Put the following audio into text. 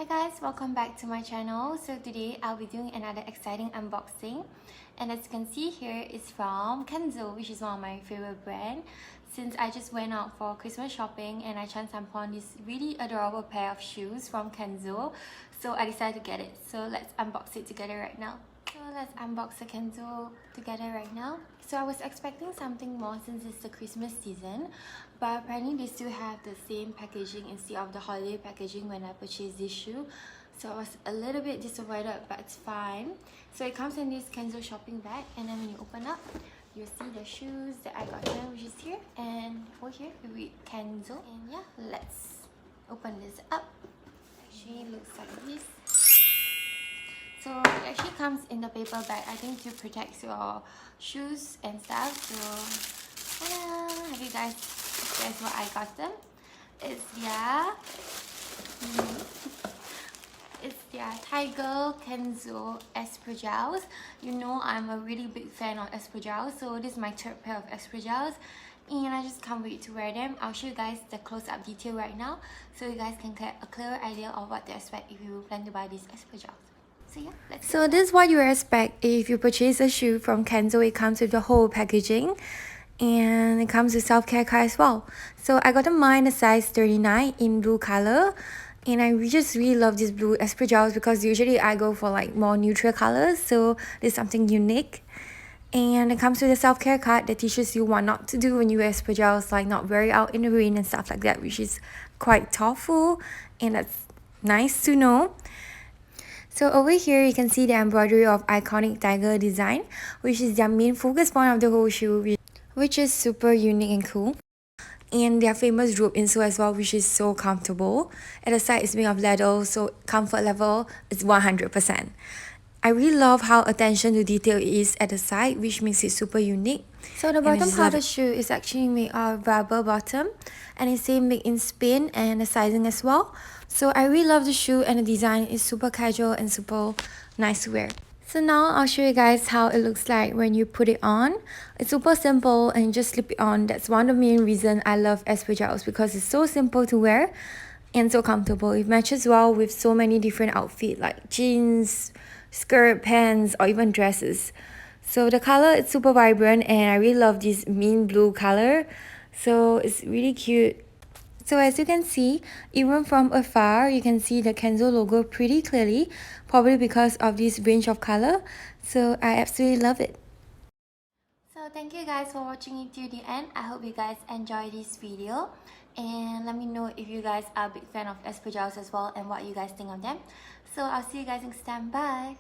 Hi guys, welcome back to my channel. So today I'll be doing another exciting unboxing, and as you can see here, it's from Kenzo, which is one of my favorite brands. Since I just went out for Christmas shopping and I chanced upon this really adorable pair of shoes from Kenzo, so I decided to get it. So let's unbox it together right now. So let's unbox the Kenzo together right now. So I was expecting something more since it's the Christmas season, but apparently they still have the same packaging instead of the holiday packaging when I purchased this shoe. So I was a little bit disappointed, but it's fine. So it comes in this Kenzo shopping bag, and then when you open up, you'll see the shoes that I got here, which is here, and over here we read Kenzo. And yeah, let's open this up. Actually it looks like this. So it actually comes in the paper bag, I think, to protect your shoes and stuff. So have you guys guess what I got them? It's their Tiger Kenzo Espadrilles. You know I'm a really big fan of Espadrilles, so this is my third pair of Espadrilles, and I just can't wait to wear them. I'll show you guys the close-up detail right now, so you guys can get a clearer idea of what to expect if you plan to buy these Espadrilles. So yeah, so this is what you expect if you purchase a shoe from Kenzo. It comes with the whole packaging, and it comes with self-care card as well. So I got mine a size 39 in blue color, and I just really love this blue Espadrilles because usually I go for like more neutral colors, so there's something unique. And it comes with a self-care card that teaches you what not to do when you wear Espadrilles, like not wear it out in the rain and stuff like that, which is quite thoughtful, and that's nice to know. So over here you can see the embroidery of iconic tiger design, which is their main focus point of the whole shoe, which is super unique and cool. And their famous rope insole as well, which is so comfortable. At the side it's made of leather, so comfort level is 100%. I really love how attention to detail it is at the side, which makes it super unique. So the bottom part of the shoe is actually made of rubber bottom, and it's same made in Spain, and the sizing as well. So I really love the shoe, and the design is super casual and super nice to wear. So now I'll show you guys how it looks like when you put it on. It's super simple and you just slip it on. That's one of the main reasons I love Espadrilles, because it's so simple to wear and so comfortable. It matches well with so many different outfits like jeans, skirt, pants, or even dresses. So the color is super vibrant, and I really love this mint blue color. So it's really cute. So as you can see, even from afar, you can see the Kenzo logo pretty clearly, probably because of this range of color. So I absolutely love it. So thank you guys for watching it till the end. I hope you guys enjoy this video, and let me know if you guys are a big fan of Espadrilles as well and what you guys think of them. So I'll see you guys next time. Bye!